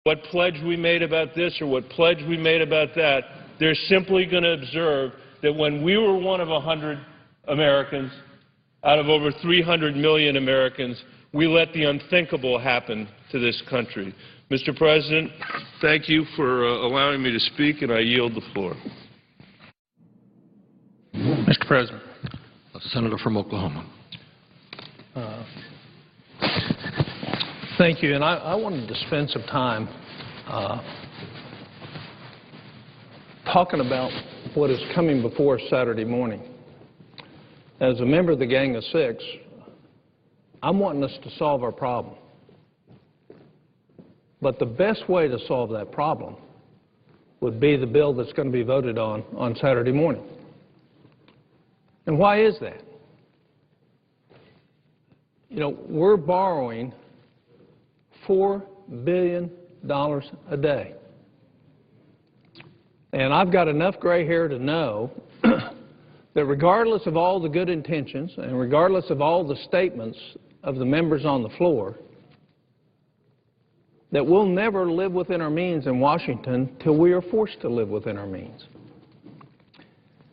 what pledge we made about this or what pledge we made about that. They're simply going to observe that when we were one of 100 Americans out of over 300 million Americans, we let the unthinkable happen to this country. Mr. President, thank you for allowing me to speak, and I yield the floor. Mr. President. Senator from Oklahoma. Thank you, and I wanted to spend some time talking about what is coming before us Saturday morning. As a member of the Gang of Six, I'm wanting us to solve our problem. But the best way to solve that problem would be the bill that's going to be voted on Saturday morning. And why is that? You know, we're borrowing $4 billion a day. And I've got enough gray hair to know that regardless of all the good intentions and regardless of all the statements of the members on the floor, that we'll never live within our means in Washington till we are forced to live within our means.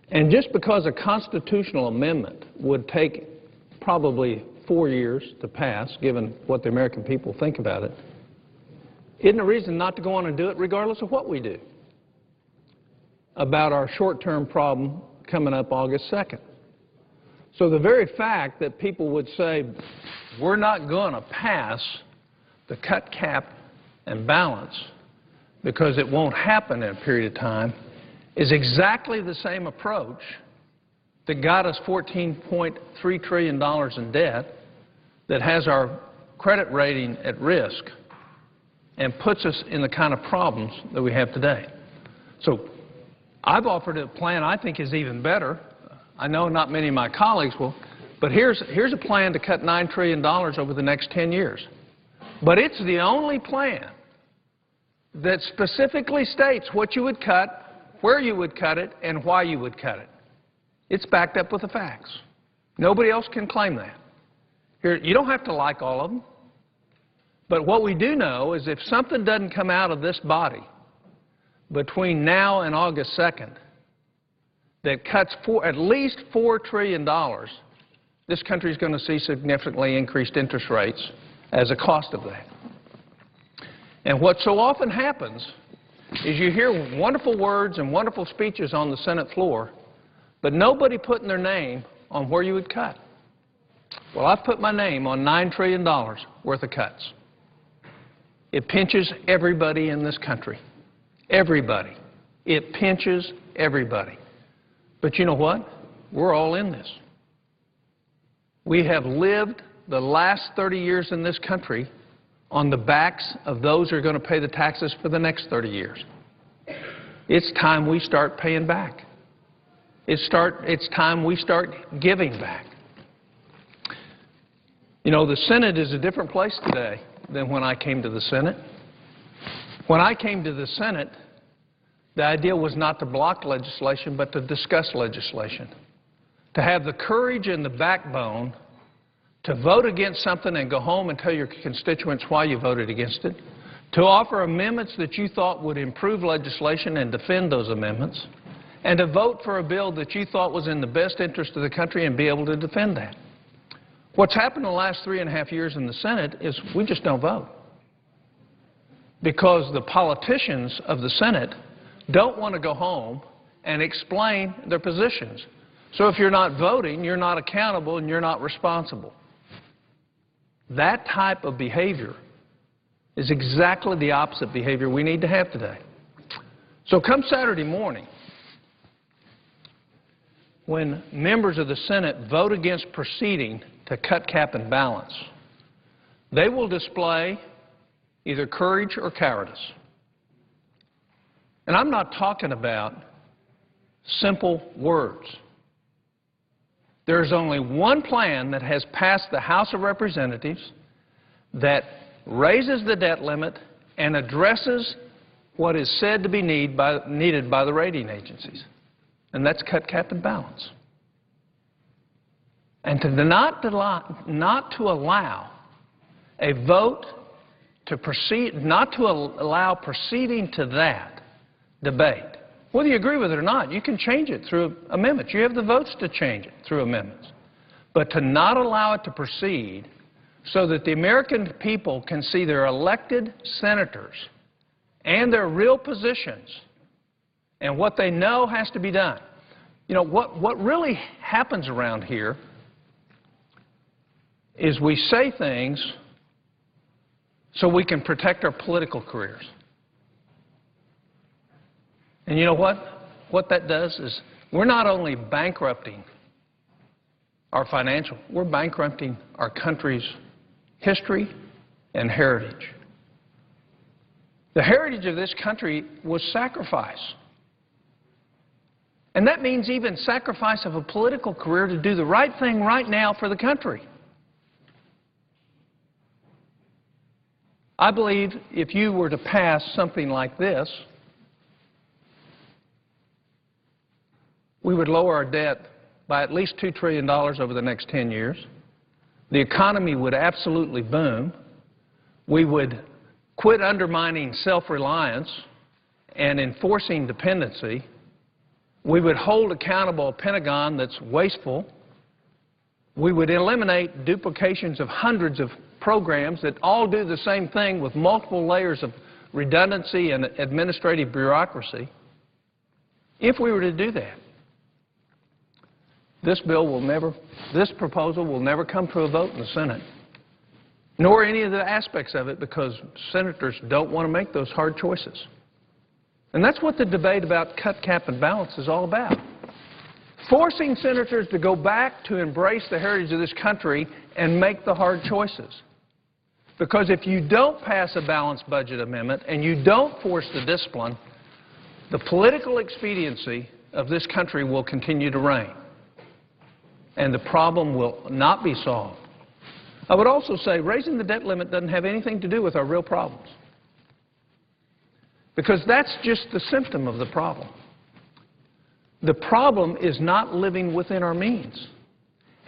And just because a constitutional amendment would take probably 4 years to pass, given what the American people think about it, isn't a reason not to go on and do it regardless of what we do about our short-term problem coming up August 2nd. So the very fact that people would say, we're not going to pass the cut, cap, and balance because it won't happen in a period of time is exactly the same approach that got us $14.3 trillion in debt, that has our credit rating at risk, and puts us in the kind of problems that we have today. So I've offered a plan I think is even better. I know not many of my colleagues will, but here's a plan to cut $9 trillion over the next 10 years. But it's the only plan that specifically states what you would cut, where you would cut it, and why you would cut it. It's backed up with the facts. Nobody else can claim that. Here, you don't have to like all of them. But what we do know is if something doesn't come out of this body between now and August 2nd that cuts at least $4 trillion, this country is going to see significantly increased interest rates as a cost of that. And what so often happens is you hear wonderful words and wonderful speeches on the Senate floor, but nobody putting their name on where you would cut. Well, I've put my name on $9 trillion worth of cuts. It pinches everybody in this country. Everybody. It pinches everybody. But you know what? We're all in this. We have lived the last 30 years in this country on the backs of those who are going to pay the taxes for the next 30 years. It's time we start paying back. It's time we start giving back. You know, the Senate is a different place today than when I came to the Senate. When I came to the Senate, the idea was not to block legislation, but to discuss legislation, to have the courage and the backbone to vote against something and go home and tell your constituents why you voted against it, to offer amendments that you thought would improve legislation and defend those amendments, and to vote for a bill that you thought was in the best interest of the country and be able to defend that. What's happened in the last 3.5 years in the Senate is we just don't vote because the politicians of the Senate don't want to go home and explain their positions. So if you're not voting, you're not accountable and you're not responsible. That type of behavior is exactly the opposite behavior we need to have today. So come Saturday morning, when members of the Senate vote against proceeding to cut, cap, and balance, they will display either courage or cowardice. And I'm not talking about simple words. There's only one plan that has passed the House of Representatives that raises the debt limit and addresses what is said to be needed by the rating agencies, and that's cut, cap, and balance. And to not to allow a vote to proceed, not to allow proceeding to that debate. Whether you agree with it or not, you can change it through amendments. You have the votes to change it through amendments. But to not allow it to proceed so that the American people can see their elected senators and their real positions and what they know has to be done. You know, what really happens around here is we say things so we can protect our political careers. And you know what? What that does is we're not only bankrupting our financial, we're bankrupting our country's history and heritage. The heritage of this country was sacrifice. And that means even sacrifice of a political career to do the right thing right now for the country. I believe if you were to pass something like this, we would lower our debt by at least $2 trillion over the next 10 years. The economy would absolutely boom. We would quit undermining self-reliance and enforcing dependency. We would hold accountable a Pentagon that's wasteful. We would eliminate duplications of hundreds of programs that all do the same thing with multiple layers of redundancy and administrative bureaucracy. If we were to do that, this proposal will never come to a vote in the Senate, nor any of the aspects of it, because senators don't want to make those hard choices. And that's what the debate about cut, cap, and balance is all about. Forcing senators to go back to embrace the heritage of this country and make the hard choices. Because if you don't pass a balanced budget amendment and you don't force the discipline, the political expediency of this country will continue to reign. And the problem will not be solved. I would also say raising the debt limit doesn't have anything to do with our real problems. Because that's just the symptom of the problem. The problem is not living within our means.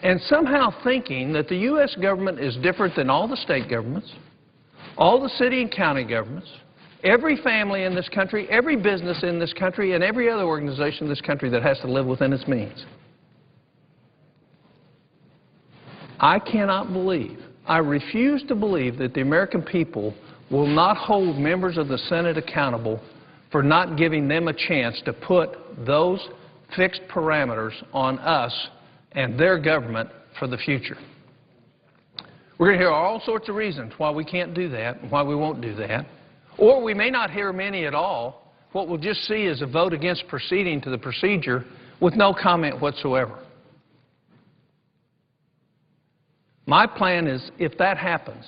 And somehow thinking that the U.S. government is different than all the state governments, all the city and county governments, every family in this country, every business in this country, and every other organization in this country that has to live within its means. I cannot believe, I refuse to believe that the American people will not hold members of the Senate accountable for not giving them a chance to put those fixed parameters on us and their government for the future. We're going to hear all sorts of reasons why we can't do that and why we won't do that. Or we may not hear many at all. What we'll just see is a vote against proceeding to the procedure with no comment whatsoever. My plan is, if that happens,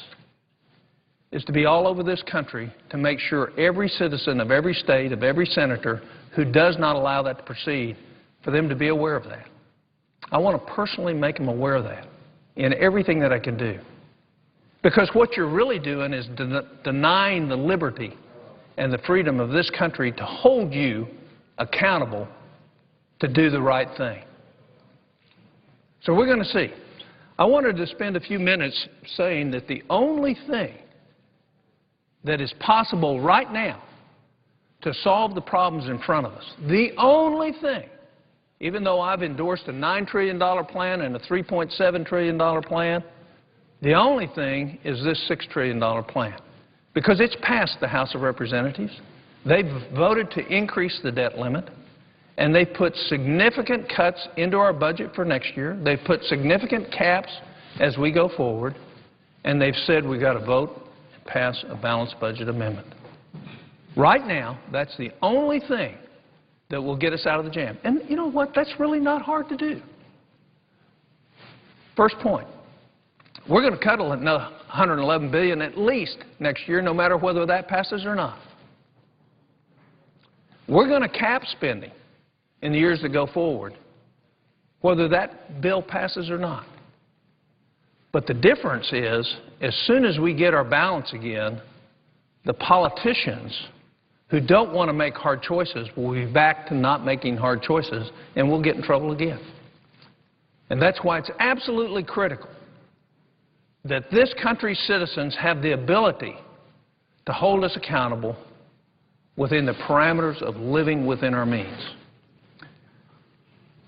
is to be all over this country to make sure every citizen of every state, of every senator who does not allow that to proceed, for them to be aware of that. I want to personally make them aware of that in everything that I can do. Because what you're really doing is denying the liberty and the freedom of this country to hold you accountable to do the right thing. So we're going to see. I wanted to spend a few minutes saying that the only thing that is possible right now to solve the problems in front of us, the only thing, even though I've endorsed a $9 trillion plan and a $3.7 trillion plan, the only thing is this $6 trillion plan. Because it's passed the House of Representatives. They've voted to increase the debt limit, and they've put significant cuts into our budget for next year. They've put significant caps as we go forward, and they've said we've got to vote and pass a balanced budget amendment. Right now, that's the only thing that will get us out of the jam. And you know what? That's really not hard to do. First point, we're going to cut another $111 billion at least next year, no matter whether that passes or not. We're going to cap spending in the years that go forward, whether that bill passes or not. But the difference is, as soon as we get our balance again, the politicians who don't want to make hard choices will be back to not making hard choices, and we'll get in trouble again. And that's why it's absolutely critical that this country's citizens have the ability to hold us accountable within the parameters of living within our means.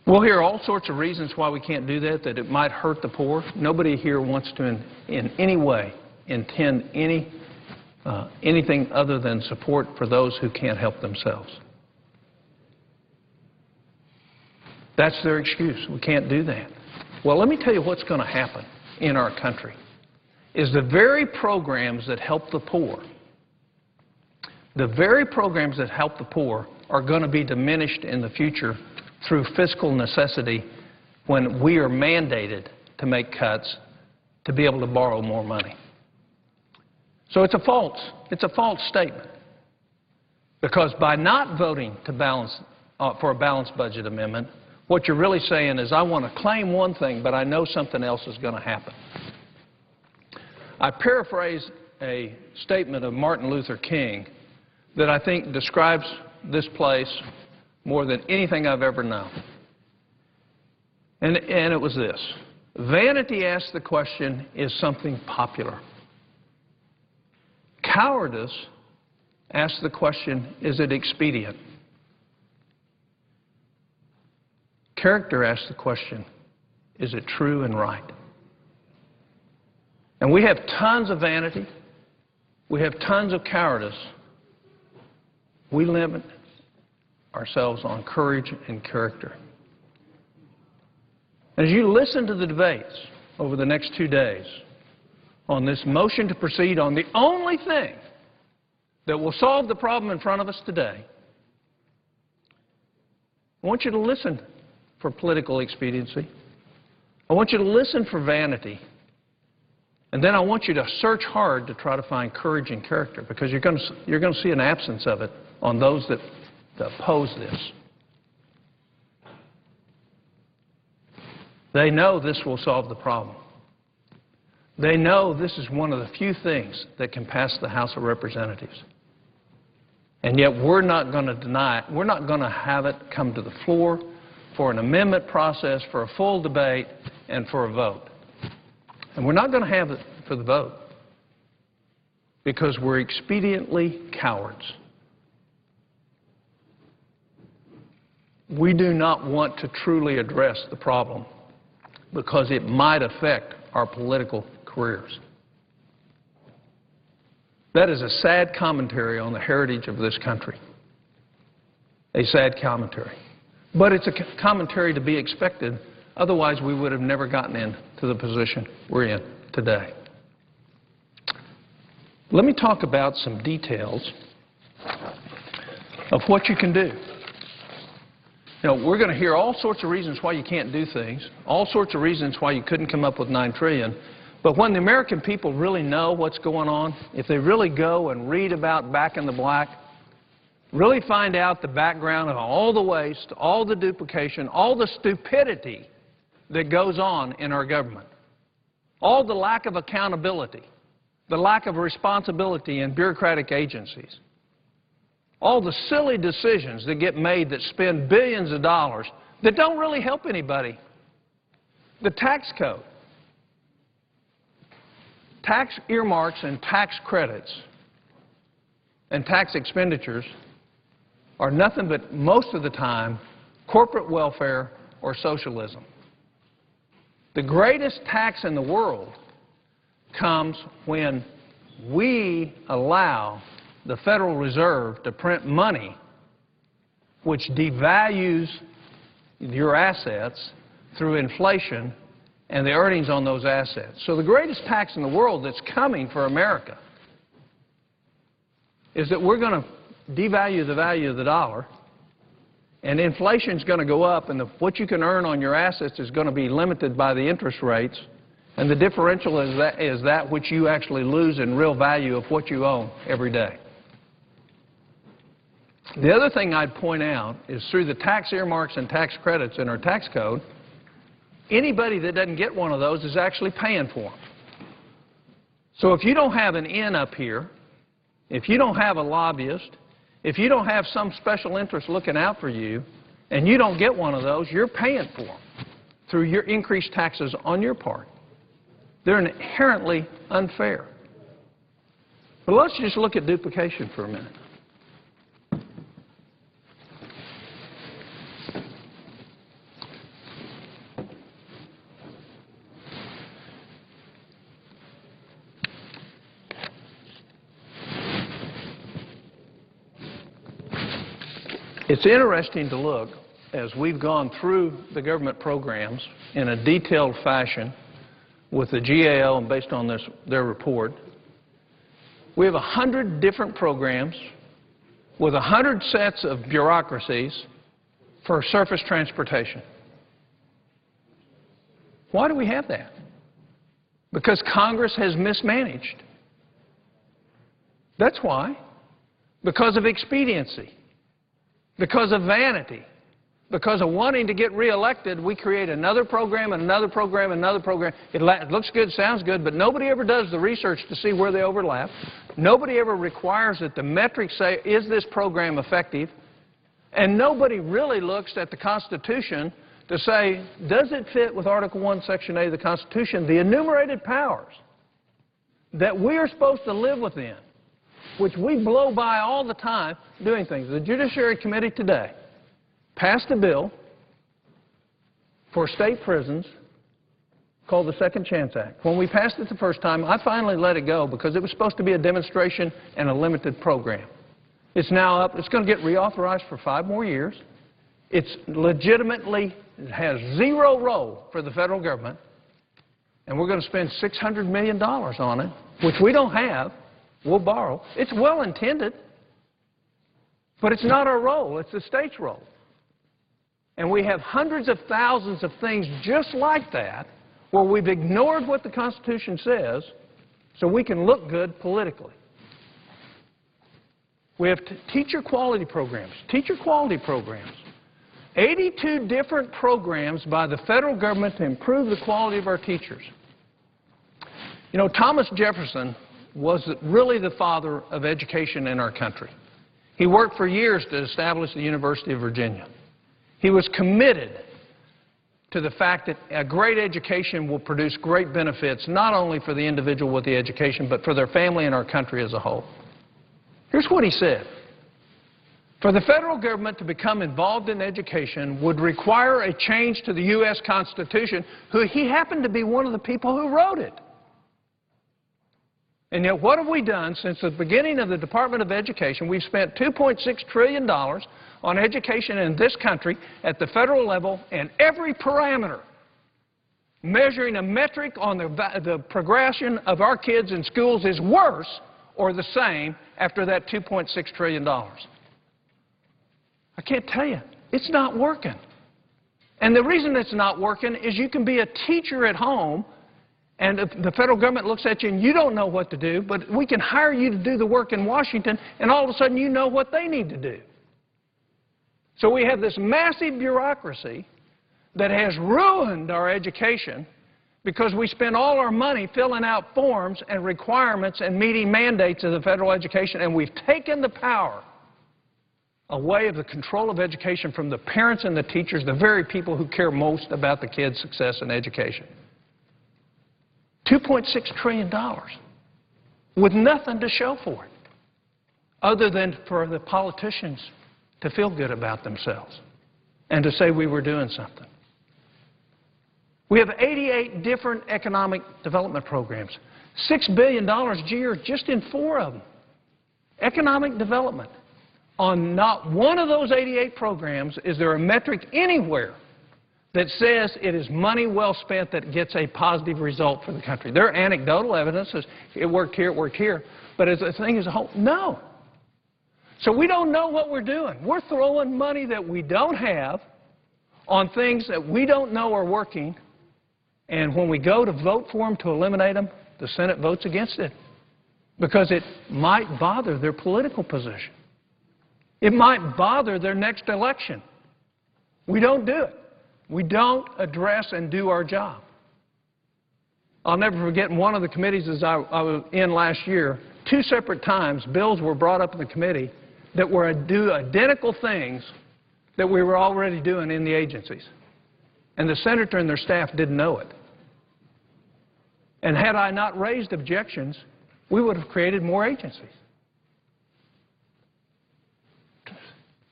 We'll hear all sorts of reasons why we can't do that, that it might hurt the poor. Nobody here wants to in any way intend anything other than support for those who can't help themselves. That's their excuse. We can't do that. Well, let me tell you what's going to happen in our country is the very programs that help the poor, are going to be diminished in the future through fiscal necessity when we are mandated to make cuts to be able to borrow more money. So it's a false statement, because by not voting to for a balanced budget amendment, what you're really saying is I want to claim one thing, but I know something else is going to happen. I paraphrase a statement of Martin Luther King that I think describes this place more than anything I've ever known. And it was this: vanity asks the question, is something popular? Cowardice asks the question, is it expedient? Character asks the question, is it true and right? And we have tons of vanity. We have tons of cowardice. We limit ourselves on courage and character. As you listen to the debates over the next 2 days on this motion to proceed on the only thing that will solve the problem in front of us today, I want you to listen for political expediency. I want you to listen for vanity. And then I want you to search hard to try to find courage and character, because you're going to see an absence of it on those that oppose this. They know this will solve the problem. They know this is one of the few things that can pass the House of Representatives. And yet we're not going to deny it. We're not going to have it come to the floor for an amendment process, for a full debate, and for a vote. And we're not going to have it for the vote because we're expediently cowards. We do not want to truly address the problem because it might affect our political careers. That is a sad commentary on the heritage of this country. A sad commentary. But it's a commentary to be expected. Otherwise, we would have never gotten into the position we're in today. Let me talk about some details of what you can do. You know, we're going to hear all sorts of reasons why you can't do things, all sorts of reasons why you couldn't come up with $9 trillion. But when the American people really know what's going on, if they really go and read about Back in the Black, really find out the background of all the waste, all the duplication, all the stupidity that goes on in our government, all the lack of accountability, the lack of responsibility in bureaucratic agencies, all the silly decisions that get made that spend billions of dollars that don't really help anybody. The tax code, tax earmarks and tax credits and tax expenditures are nothing but, most of the time, corporate welfare or socialism. The greatest tax in the world comes when we allow the Federal Reserve to print money which devalues your assets through inflation and the earnings on those assets. So the greatest tax in the world that's coming for America is that we're going to devalue the value of the dollar, and inflation is going to go up, and what you can earn on your assets is going to be limited by the interest rates, and the differential is that which you actually lose in real value of what you own every day. The other thing I'd point out is through the tax earmarks and tax credits in our tax code, anybody that doesn't get one of those is actually paying for them. So if you don't have an in up here, if you don't have a lobbyist, if you don't have some special interest looking out for you, and you don't get one of those, you're paying for them through your increased taxes on your part. They're inherently unfair. But let's just look at duplication for a minute. It's interesting to look as we've gone through the government programs in a detailed fashion with the GAO and based on their report. We have 100 different programs with 100 sets of bureaucracies for surface transportation. Why do we have that? Because Congress has mismanaged. That's why. Because of expediency. Because of vanity. Because of wanting to get reelected, we create another program and another program and another program. It looks good, sounds good, but nobody ever does the research to see where they overlap. Nobody ever requires that the metrics say, is this program effective? And nobody really looks at the Constitution to say, does it fit with Article 1, Section 8 of the Constitution, the enumerated powers that we are supposed to live within, which we blow by all the time doing things. The Judiciary Committee today passed a bill for state prisons called the Second Chance Act. When we passed it the first time, I finally let it go because it was supposed to be a demonstration and a limited program. It's now up. It's going to get reauthorized for 5 more years. It's legitimately has zero role for the federal government, and we're going to spend $600 million on it, which we don't have. We'll borrow. It's well intended, but it's not our role. It's the state's role. And we have hundreds of thousands of things just like that where we've ignored what the Constitution says so we can look good politically. We have teacher quality programs. Teacher quality programs. 82 different programs by the federal government to improve the quality of our teachers. You know, Thomas Jefferson was really the father of education in our country. He worked for years to establish the University of Virginia. He was committed to the fact that a great education will produce great benefits, not only for the individual with the education, but for their family and our country as a whole. Here's what he said. For the federal government to become involved in education would require a change to the U.S. Constitution, he happened to be one of the people who wrote it. And yet what have we done since the beginning of the Department of Education? We've spent $2.6 trillion on education in this country at the federal level and every parameter, measuring a metric on the progression of our kids in schools is worse or the same after that $2.6 trillion. I can't tell you. It's not working. And the reason it's not working is you can be a teacher at home and the federal government looks at you and you don't know what to do, but we can hire you to do the work in Washington and all of a sudden you know what they need to do. So we have this massive bureaucracy that has ruined our education because we spend all our money filling out forms and requirements and meeting mandates of the federal education, and we've taken the power away of the control of education from the parents and the teachers, the very people who care most about the kids' success in education. $2.6 trillion with nothing to show for it other than for the politicians to feel good about themselves and to say we were doing something. We have 88 different economic development programs, $6 billion a year just in 4 of them. Economic development. On not one of those 88 programs is there a metric anywhere that says it is money well spent that gets a positive result for the country. There are anecdotal evidences. It worked here, but as a thing as a whole, no. So we don't know what we're doing. We're throwing money that we don't have on things that we don't know are working, and when we go to vote for them to eliminate them, the Senate votes against it because it might bother their political position. It might bother their next election. We don't do it. We don't address and do our job. I'll never forget in one of the committees as I was in last year, 2 separate times bills were brought up in the committee that were do identical things that we were already doing in the agencies. And the senator and their staff didn't know it. And had I not raised objections, we would have created more agencies.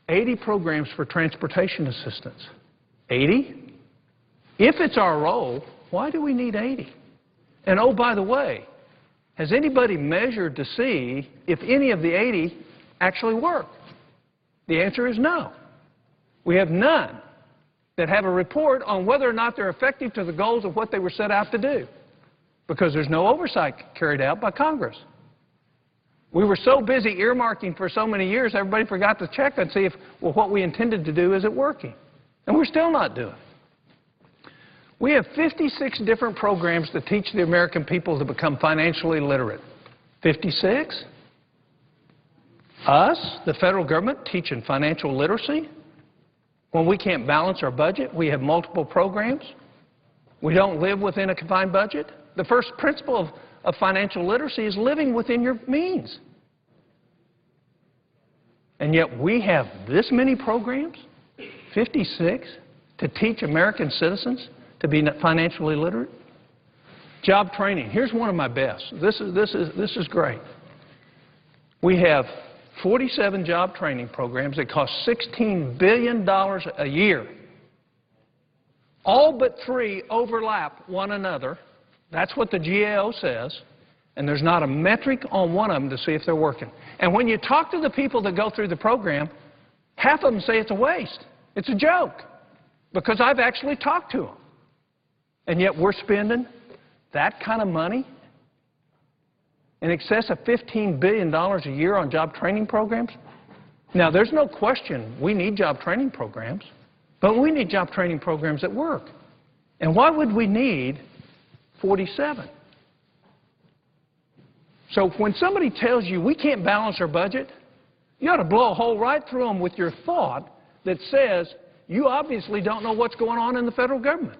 80 programs for transportation assistance. 80? If it's our role, why do we need 80? And oh, by the way, has anybody measured to see if any of the 80 actually work? The answer is no. We have none that have a report on whether or not they're effective to the goals of what they were set out to do, because there's no oversight carried out by Congress. We were so busy earmarking for so many years, everybody forgot to check and see if, well, what we intended to do, is it working? And we're still not doing it. We have 56 different programs to teach the American people to become financially literate. 56? Us, the federal government, teaching financial literacy? When we can't balance our budget, we have multiple programs. We don't live within a confined budget. The first principle of financial literacy is living within your means. And yet we have this many programs, 56, to teach American citizens to be financially literate. Job training. Here's one of my best. This is great. We have 47 job training programs that cost $16 billion a year. All but 3 overlap one another. That's what the GAO says. And there's not a metric on one of them to see if they're working. And when you talk to the people that go through the program, half of them say it's a waste. It's a joke. Because I've actually talked to them. And yet we're spending that kind of money, in excess of $15 billion a year on job training programs. Now, there's no question we need job training programs, but we need job training programs that work. And why would we need 47? So when somebody tells you we can't balance our budget, you ought to blow a hole right through them with your thought that says you obviously don't know what's going on in the federal government.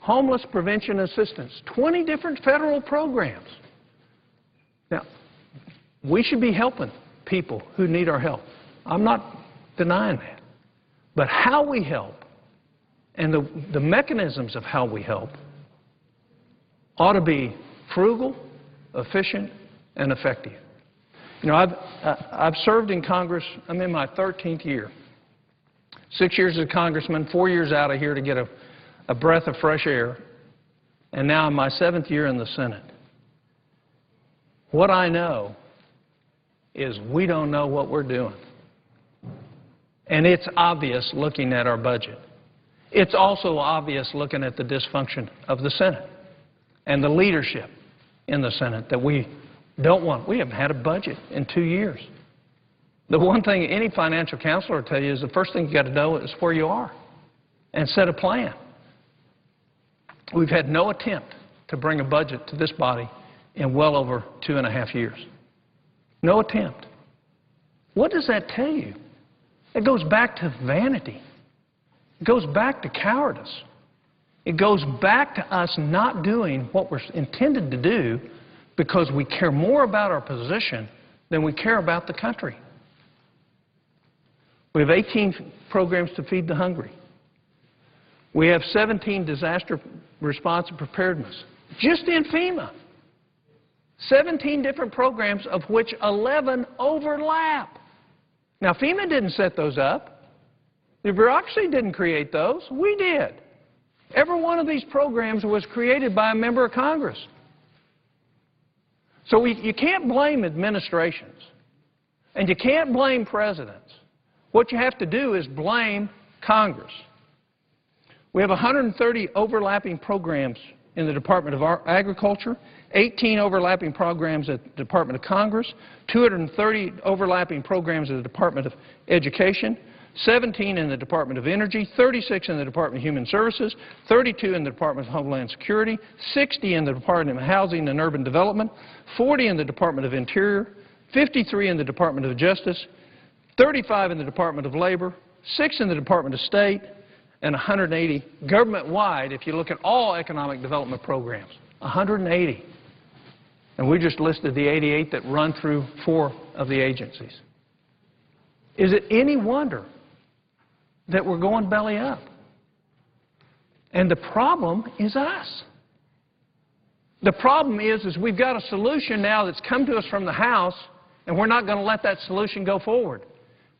Homeless prevention assistance, 20 different federal programs. Now, we should be helping people who need our help. I'm not denying that. But how we help and the mechanisms of how we help ought to be frugal, efficient, and effective. You know, I've served in Congress. I'm in my 13th year. 6 years as a congressman, 4 years out of here to get a breath of fresh air, and now I'm my 7th year in the Senate. What I know is we don't know what we're doing. And it's obvious looking at our budget. It's also obvious looking at the dysfunction of the Senate and the leadership in the Senate that we don't want. We haven't had a budget in 2 years. The one thing any financial counselor will tell you is the first thing you got to know is where you are and set a plan. We've had no attempt to bring a budget to this body in well over 2.5 years. No attempt. What does that tell you? It goes back to vanity. It goes back to cowardice. It goes back to us not doing what we're intended to do because we care more about our position than we care about the country. We have 18 programs to feed the hungry. We have 17 disaster response and preparedness, just in FEMA. 17 different programs, of which 11 overlap. Now, FEMA didn't set those up. The bureaucracy didn't create those. We did. Every one of these programs was created by a member of Congress. So you can't blame administrations, and you can't blame presidents. What you have to do is blame Congress. We have 130 overlapping programs in the Department of Agriculture, 18 overlapping programs at the Department of Congress, 230 overlapping programs at the Department of Education, 17 in the Department of Energy, 36 in the Department of Human Services, 32 in the Department of Homeland Security, 60 in the Department of Housing and Urban Development, 40 in the Department of Interior, 53 in the Department of Justice, 35 in the Department of Labor, 6 in the Department of State, and 180 government-wide if you look at all economic development programs. 180. And we just listed the 88 that run through 4 of the agencies. Is it any wonder that we're going belly up? And the problem is us. The problem is we've got a solution now that's come to us from the House, and we're not going to let that solution go forward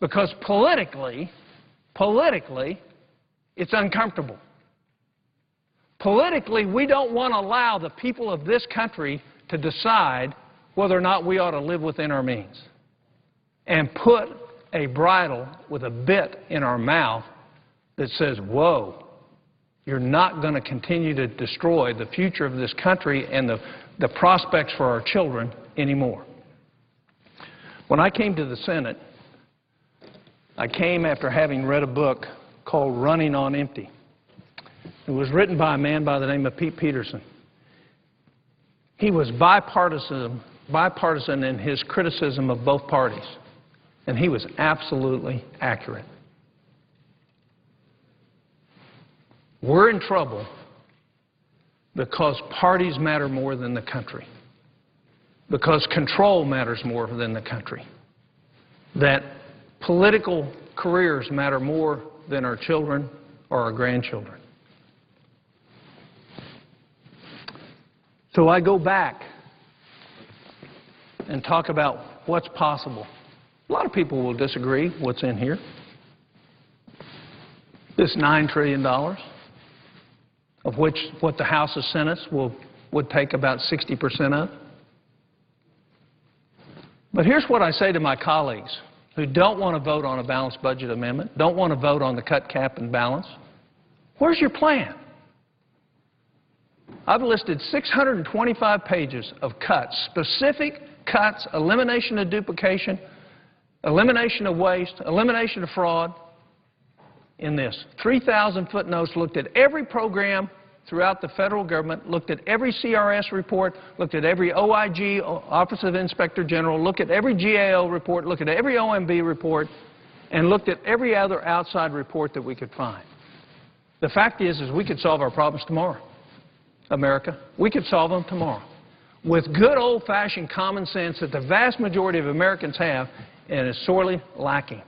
because politically, it's uncomfortable. Politically, we don't want to allow the people of this country to decide whether or not we ought to live within our means and put a bridle with a bit in our mouth that says, whoa, you're not going to continue to destroy the future of this country and the prospects for our children anymore. When I came to the Senate, I came after having read a book called Running on Empty. It was written by a man by the name of Bipartisan. He was bipartisan in his criticism of both parties, and he was absolutely accurate. We're in trouble because parties matter more than the country, because control matters more than the country, that political careers matter more than our children or our grandchildren. So I go back and talk about what's possible. A lot of people will disagree what's in here. This $9 trillion, of which what the House has sent us would take about 60% of. But here's what I say to my colleagues who don't want to vote on a balanced budget amendment, don't want to vote on the cut, cap, and balance. Where's your plan? I've listed 625 pages of cuts, specific cuts, elimination of duplication, elimination of waste, elimination of fraud in this. 3,000 footnotes, looked at every program throughout the federal government, looked at every CRS report, looked at every OIG, Office of Inspector General, looked at every GAO report, looked at every OMB report, and looked at every other outside report that we could find. The fact is we could solve our problems tomorrow, America. We could solve them tomorrow with good old-fashioned common sense that the vast majority of Americans have and is sorely lacking.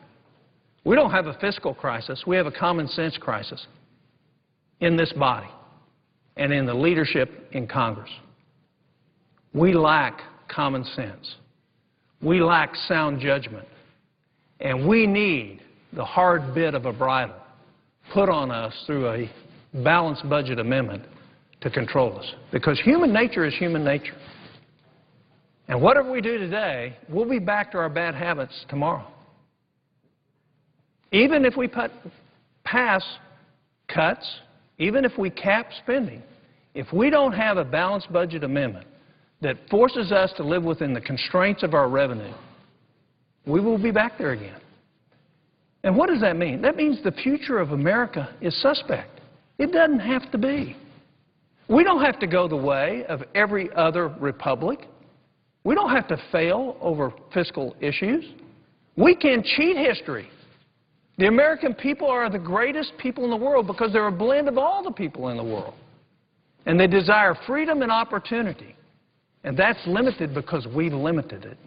We don't have a fiscal crisis. We have a common sense crisis in this body and in the leadership in Congress. We lack common sense. We lack sound judgment. And we need the hard bit of a bridle put on us through a balanced budget amendment to control us. Because human nature is human nature. And whatever we do today, we'll be back to our bad habits tomorrow. Even if we pass cuts, even if we cap spending, if we don't have a balanced budget amendment that forces us to live within the constraints of our revenue, we will be back there again. And what does that mean? That means the future of America is suspect. It doesn't have to be. We don't have to go the way of every other republic. We don't have to fail over fiscal issues. We can cheat history. The American people are the greatest people in the world because they're a blend of all the people in the world. And they desire freedom and opportunity. And that's limited because we've limited it.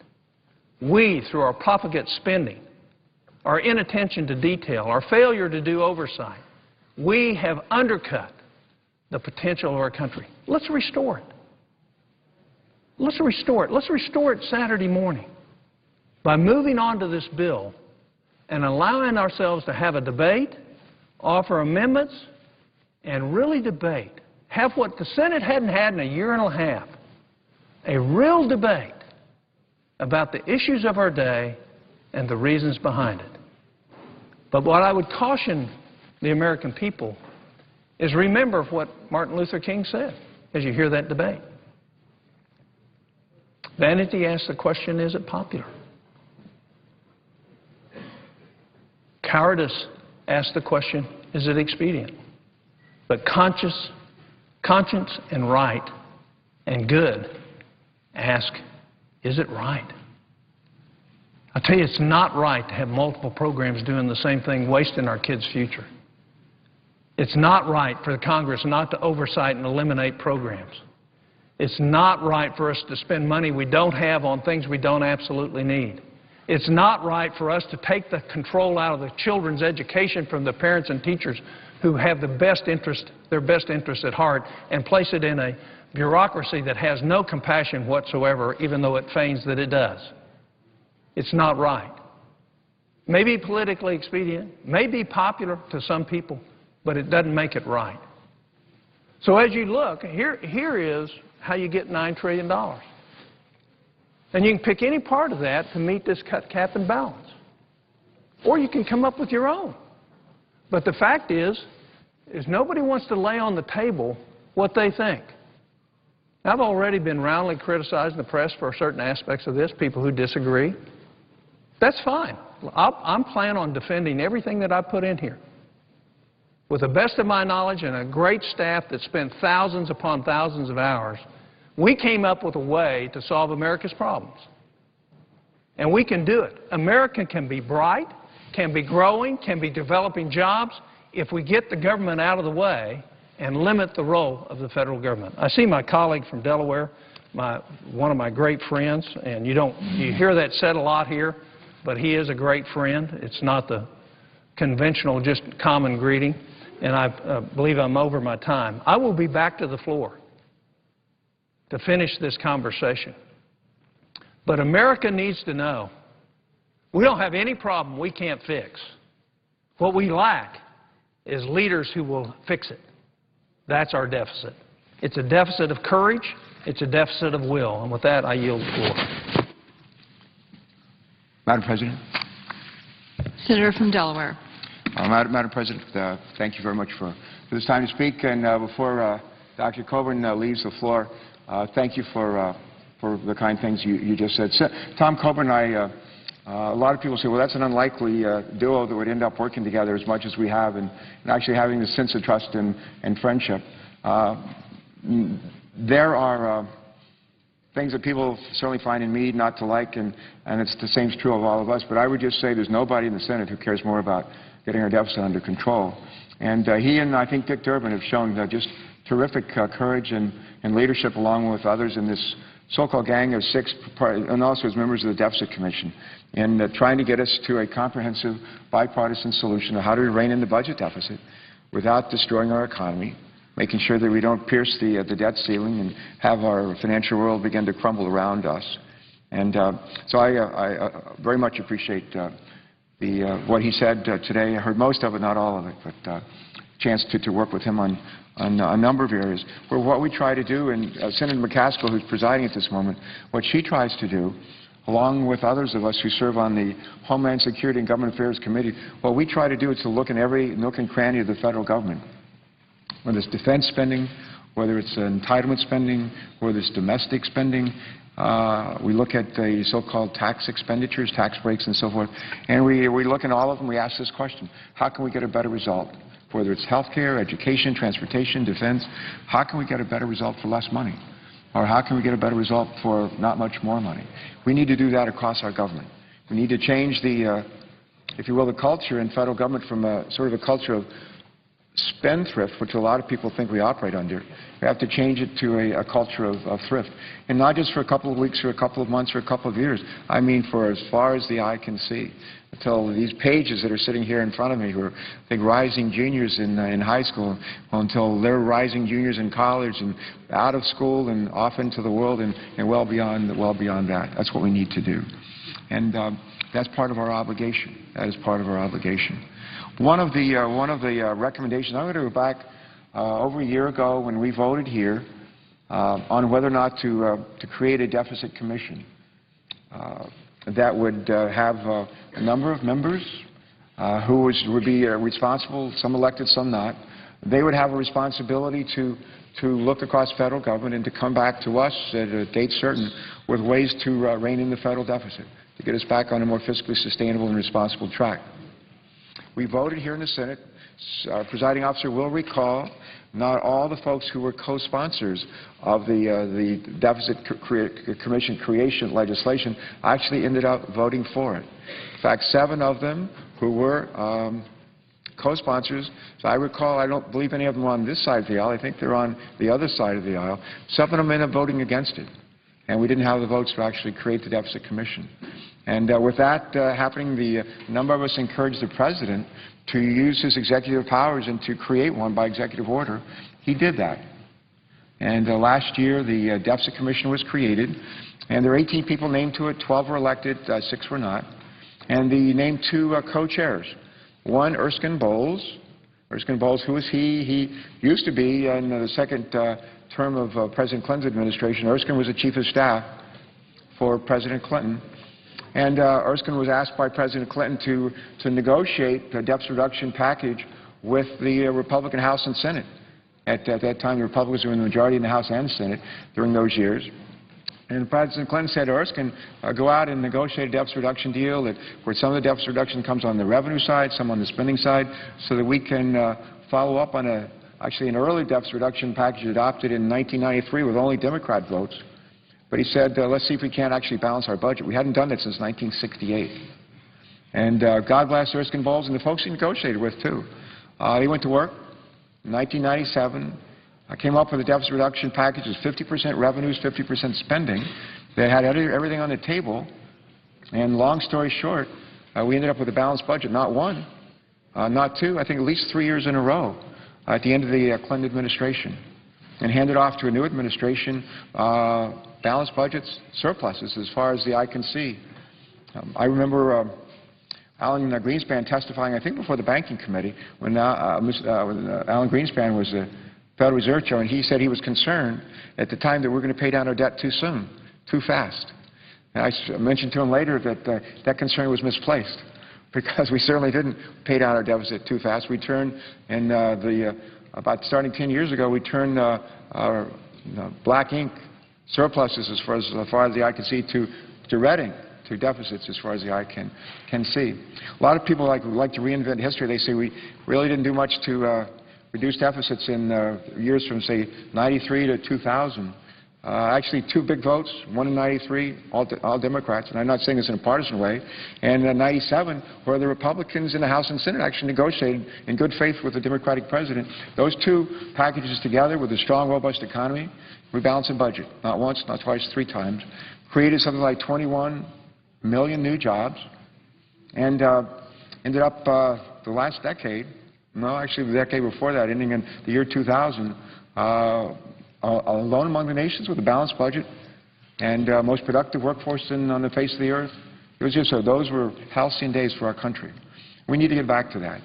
We, through our profligate spending, our inattention to detail, our failure to do oversight, we have undercut the potential of our country. Let's restore it. Let's restore it. Let's restore it Saturday morning by moving on to this bill and allowing ourselves to have a debate, offer amendments, and really debate. Have what the Senate hadn't had in a year and a half, a real debate about the issues of our day and the reasons behind it. But what I would caution the American people is remember what Martin Luther King said as you hear that debate. Vanity asks the question, is it popular? Cowardice asks the question, is it expedient? But conscience and right and good ask, is it right? I tell you, it's not right to have multiple programs doing the same thing, wasting our kids' future. It's not right for the Congress not to oversight and eliminate programs. It's not right for us to spend money we don't have on things we don't absolutely need. It's not right for us to take the control out of the children's education from the parents and teachers who have their best interest at heart and place it in a bureaucracy that has no compassion whatsoever, even though it feigns that it does. It's not right. Maybe politically expedient, may be popular to some people, but it doesn't make it right. So as you look, here is how you get $9 trillion. And you can pick any part of that to meet this cut, cap, and balance. Or you can come up with your own. But the fact is nobody wants to lay on the table what they think. I've already been roundly criticized in the press for certain aspects of this, people who disagree. That's fine. I'm planning on defending everything that I put in here. With the best of my knowledge and a great staff that spent thousands upon thousands of hours, we came up with a way to solve America's problems. And we can do it. America can be bright, can be growing, can be developing jobs if we get the government out of the way and limit the role of the federal government. I see my colleague from Delaware, one of my great friends, and you hear that said a lot here, but he is a great friend. It's not the conventional, just common greeting, and I believe I'm over my time. I will be back to the floor to finish this conversation. But America needs to know we don't have any problem we can't fix. What we lack is leaders who will fix it. That's our deficit. It's a deficit of courage. It's a deficit of will. And with that, I yield the floor. Madam President. Senator from Delaware. Madam President, thank you very much for this time to speak. And before Dr. Coburn leaves the floor, thank you for the kind things you just said. Tom Coburn and a lot of people say, well, that's an unlikely duo that would end up working together as much as we have and actually having this sense of trust and friendship. There are things that people certainly find in me not to like, and it's the same is true of all of us. But I would just say there's nobody in the Senate who cares more about getting our deficit under control. And he and I think Dick Durbin have shown just terrific courage and leadership along with others in this so-called gang of six, and also as members of the Deficit Commission, in trying to get us to a comprehensive bipartisan solution of how to rein in the budget deficit without destroying our economy, making sure that we don't pierce the debt ceiling and have our financial world begin to crumble around us. And so I very much appreciate what he said today. I heard most of it, not all of it, but chance to work with him on a number of areas where what we try to do, and Senator McCaskill, who's presiding at this moment, what she tries to do, along with others of us who serve on the Homeland Security and Government Affairs Committee, what we try to do is to look in every nook and cranny of the federal government, whether it's defense spending, whether it's entitlement spending, whether it's domestic spending. We look at the so-called tax expenditures, tax breaks, and so forth, and we look at all of them. We ask this question: how can we get a better result? Whether it's health care, education, transportation, defense, how can we get a better result for less money? Or how can we get a better result for not much more money? We need to do that across our government. We need to change the, if you will, the culture in federal government from a sort of a culture of spendthrift, which a lot of people think we operate under. We have to change it to a culture of thrift. And not just for a couple of weeks or a couple of months or a couple of years. I mean for as far as the eye can see. Until these pages that are sitting here in front of me, who are, I think, rising juniors in high school, until they're rising juniors in college and out of school and off into the world and well beyond that. That's what we need to do. And that's part of our obligation. That is part of our obligation. One of the recommendations, I'm going to go back over a year ago when we voted here on whether or not to create a deficit commission that would have a number of members who would be responsible, some elected, some not. They would have a responsibility to look across federal government and to come back to us at a date certain with ways to rein in the federal deficit, to get us back on a more fiscally sustainable and responsible track. We voted here in the Senate. Our presiding officer will recall not all the folks who were co-sponsors of the Deficit Commission creation legislation actually ended up voting for it. In fact, 7 of them who were co-sponsors, as I recall, I don't believe any of them are on this side of the aisle. I think they're on the other side of the aisle. 7 of them ended up voting against it. And we didn't have the votes to actually create the Deficit Commission. And with that happening, a number of us encouraged the President to use his executive powers and to create one by executive order. He did that. And last year, the Deficit Commission was created, and there are 18 people named to it. 12 were elected, 6 were not. And they named 2 co-chairs. One, Erskine Bowles. Erskine Bowles, who is he? He used to be in the second term of President Clinton's administration. Erskine was the chief of staff for President Clinton. And Erskine was asked by President Clinton to negotiate the deficit reduction package with the Republican House and Senate. At that time, the Republicans were in the majority in the House and Senate during those years. And President Clinton said to Erskine, go out and negotiate a deficit reduction deal where some of the deficit reduction comes on the revenue side, some on the spending side, so that we can follow up on actually an early deficit reduction package adopted in 1993 with only Democrat votes. But he said, let's see if we can't actually balance our budget. We hadn't done that since 1968. And God bless Erskine Bowles and the folks he negotiated with, too. He went to work in 1997. I came up with a deficit reduction package with 50% revenues, 50% spending. They had everything on the table. And long story short, we ended up with a balanced budget, not one, not two, I think at least 3 years in a row at the end of the Clinton administration. And handed off to a new administration, balanced budgets, surpluses as far as the eye can see. I remember Alan Greenspan testifying, I think before the Banking Committee, when Alan Greenspan was the Federal Reserve Chair, and he said he was concerned at the time that we were going to pay down our debt too soon, too fast. And I mentioned to him later that that concern was misplaced, because we certainly didn't pay down our deficit too fast. We turned, in about starting 10 years ago, we turned our black ink surpluses as far as the eye can see to red ink, to deficits as far as the eye can see. A lot of people like to reinvent history. They say we really didn't do much to reduce deficits in years from, say, 93 to 2000. Actually, 2 big votes, one in 93, all Democrats, and I'm not saying this in a partisan way, and 97, where the Republicans in the House and Senate actually negotiated in good faith with the Democratic president. Those 2 packages together with a strong, robust economy, rebalancing budget, not once, not twice, 3 times, created something like 21 million new jobs, and ended up the last decade, no, actually the decade before that, ending in the year 2000, alone among the nations with a balanced budget and most productive workforce on the face of the earth. It was just so. Those were halcyon days for our country. We need to get back to that.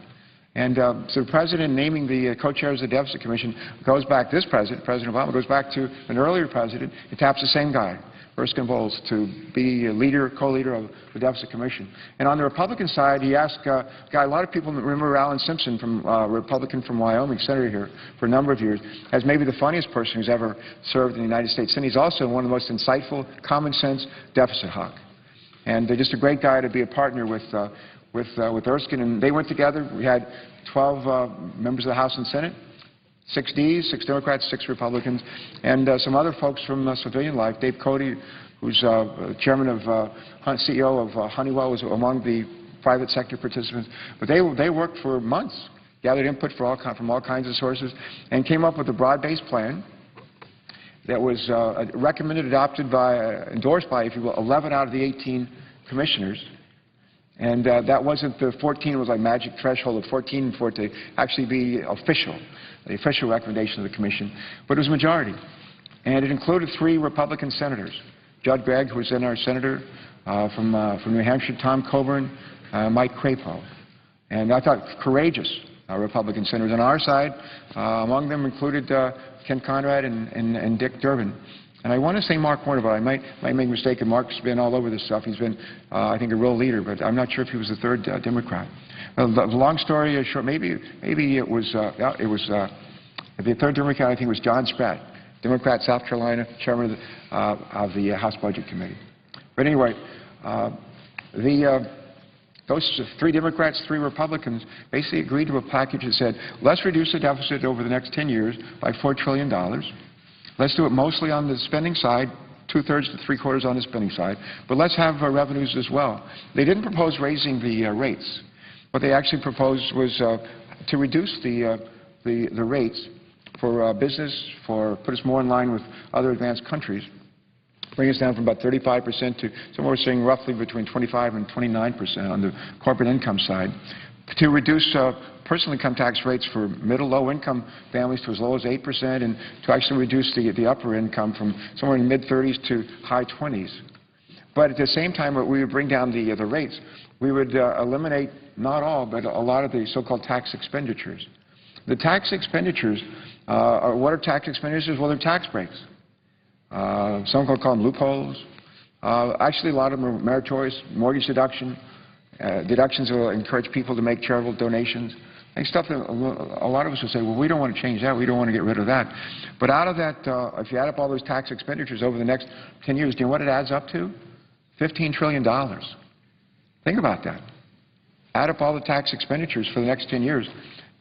And so the president naming the co-chairs of the Deficit Commission goes back, this president, President Obama, goes back to an earlier president. He taps the same guy, Erskine Bowles, to be a leader, co-leader of the Deficit Commission. And on the Republican side, he asked a guy, a lot of people remember Alan Simpson, Republican from Wyoming, senator here for a number of years, as maybe the funniest person who's ever served in the United States. And he's also one of the most insightful, common-sense deficit hawk. And just a great guy to be a partner with Erskine. And they went together. We had 12 members of the House and Senate, 6 Ds, 6 Democrats, 6 Republicans, and some other folks from civilian life. Dave Cody, who's chairman of, CEO of Honeywell, was among the private sector participants. But they worked for months, gathered input from all kinds of sources, and came up with a broad-based plan that was recommended, adopted by, endorsed by, if you will, 11 out of the 18 commissioners. And that wasn't the 14, it was like magic threshold of 14 for it to actually be official, the official recommendation of the commission. But it was a majority. And it included 3 Republican senators. Judd Gregg, who was then our senator from New Hampshire, Tom Coburn, Mike Crapo. And I thought courageous Republican senators. On our side, among them included Ken Conrad and Dick Durbin. And I want to say Mark Warner, but I might make a mistake, and Mark's been all over this stuff. He's been, I think, a real leader, but I'm not sure if he was the 3rd Democrat. The long story short, maybe it was the 3rd Democrat, I think, was John Spratt, Democrat, South Carolina, chairman of the House Budget Committee. But anyway, those 3 Democrats, 3 Republicans basically agreed to a package that said, let's reduce the deficit over the next 10 years by $4 trillion. Let's do it mostly on the spending side, 2/3 to 3/4 on the spending side, but let's have revenues as well. They didn't propose raising the rates. What they actually proposed was to reduce the rates for business, put us more in line with other advanced countries. bring us down from about 35% to somewhere we're seeing roughly between 25 and 29% on the corporate income side, to reduce personal income tax rates for middle, low-income families to as low as 8%, and to actually reduce the upper income from somewhere in the mid-30s to high 20s. But at the same time, we would bring down the rates. We would eliminate, not all, but a lot of the so-called tax expenditures. The tax expenditures, what are tax expenditures? Well, they're tax breaks. Some call them loopholes. Actually, a lot of them are meritorious, mortgage deduction. Deductions will encourage people to make charitable donations. And stuff that a lot of us will say, well, we don't want to change that. We don't want to get rid of that. But out of that, if you add up all those tax expenditures over the next 10 years, do you know what it adds up to? $15 trillion. Think about that. Add up all the tax expenditures for the next 10 years,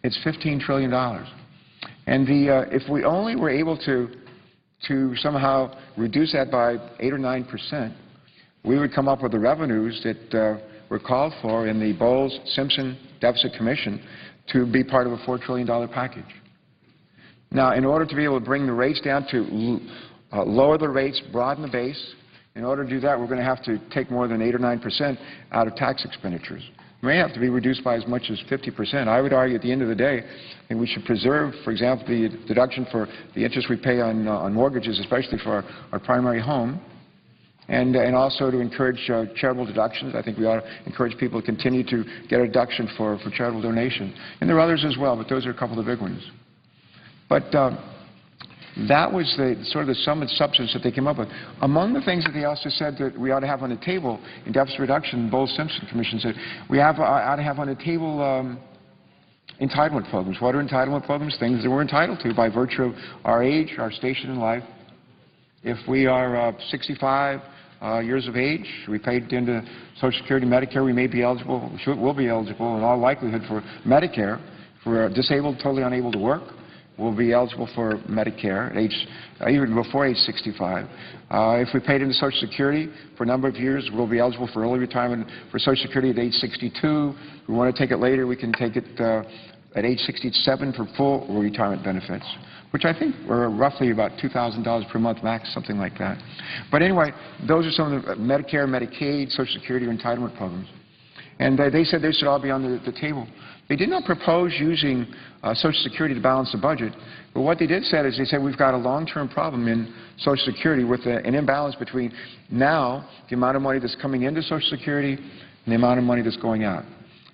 it's $15 trillion. And if we only were able to somehow reduce that by 8 or 9%, we would come up with the revenues that were called for in the Bowles-Simpson Deficit Commission to be part of a $4 trillion package. Now, in order to be able to bring the rates down, to lower the rates, broaden the base, in order to do that, we're going to have to take more than 8 or 9% out of tax expenditures. It may have to be reduced by as much as 50%. I would argue at the end of the day, and we should preserve, for example, the deduction for the interest we pay on mortgages, especially for our primary home, and also to encourage charitable deductions. I think we ought to encourage people to continue to get a deduction for charitable donation. And there are others as well, but those are a couple of the big ones. But that was sort of the sum and substance that they came up with. Among the things that they also said that we ought to have on the table in deficit reduction, Bowles-Simpson Commission said, we ought to have on the table entitlement programs. What are entitlement programs? Things that we're entitled to by virtue of our age, our station in life. If we are 65 years of age, we paid into Social Security, Medicare, we may be eligible, will be eligible in all likelihood for Medicare. If we're disabled, totally unable to work, we'll be eligible for Medicare at age, even before age 65. If we paid into Social Security for a number of years, we'll be eligible for early retirement for Social Security at age 62. If we want to take it later, we can take it at age 67 for full retirement benefits, which I think are roughly about $2,000 per month max, something like that. But anyway, those are some of the Medicare, Medicaid, Social Security, or entitlement programs. And they said they should all be on the table. They did not propose using Social Security to balance the budget, but what they did say is they said we've got a long-term problem in Social Security with an imbalance between now the amount of money that's coming into Social Security and the amount of money that's going out.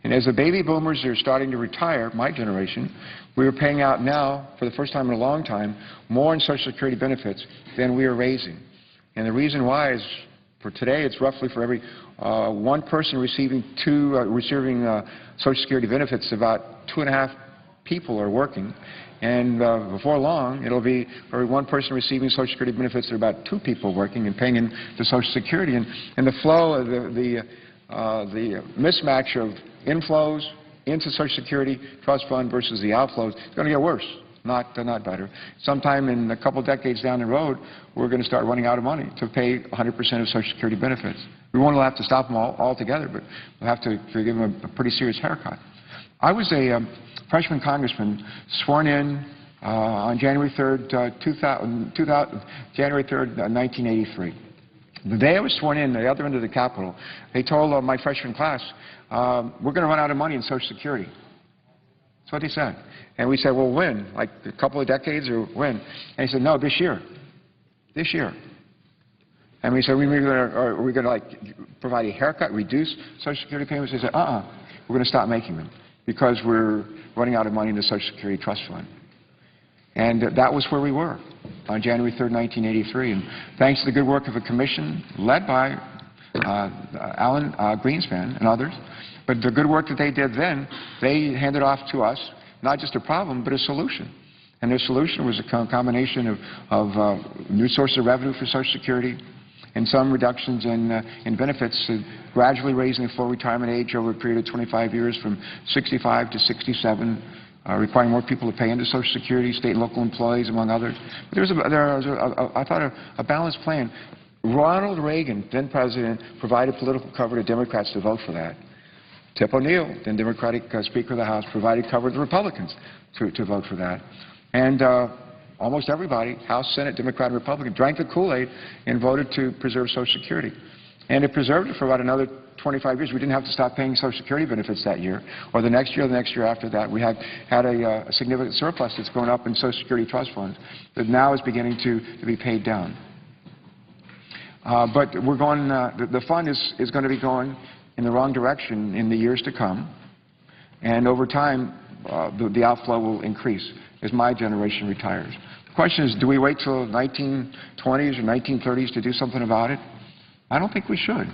And as the baby boomers are starting to retire, my generation, we are paying out now, for the first time in a long time, more in Social Security benefits than we are raising. And the reason why is, for today, it's roughly for every one person receiving Social Security benefits, about 2.5 people are working. And before long, it'll be for every one person receiving Social Security benefits, there are about 2 people working and paying into Social Security. And the flow of the mismatch of inflows into Social Security Trust Fund versus the outflows is going to get worse, not better. Sometime in a couple decades down the road, we're going to start running out of money to pay 100% of Social Security benefits. We won't have to stop them altogether, but we'll have to give them a pretty serious haircut. I was a freshman congressman sworn in on January 3rd, 1983. The day I was sworn in, at the other end of the Capitol, they told my freshman class, we're going to run out of money in Social Security. That's what they said. And we said, well, when? Like a couple of decades or when? And he said, no, this year. This year. And we said, are we going to like provide a haircut, reduce Social Security payments? They said, we're going to stop making them because we're running out of money in the Social Security Trust Fund. And that was where we were on January 3rd, 1983. And thanks to the good work of a commission led by Alan Greenspan and others, but the good work that they did then, they handed off to us not just a problem, but a solution. And their solution was a combination of new sources of revenue for Social Security and some reductions in benefits, gradually raising the full retirement age over a period of 25 years from 65 to 67, requiring more people to pay into Social Security, state and local employees, among others. But there was, I thought, a balanced plan. Ronald Reagan, then president, provided political cover to Democrats to vote for that. Tip O'Neill, then Democratic Speaker of the House, provided cover to Republicans to vote for that. And almost everybody, House, Senate, Democrat, and Republican, drank the Kool-Aid and voted to preserve Social Security. And it preserved it for about another 25 years. We didn't have to stop paying Social Security benefits that year, or the next year after that. We had a significant surplus that's going up in Social Security trust funds that now is beginning to be paid down. But we're going, the fund is going to be going in the wrong direction in the years to come, and over time, the outflow will increase as my generation retires. The question is, do we wait till 1920s or 1930s to do something about it? I don't think we should.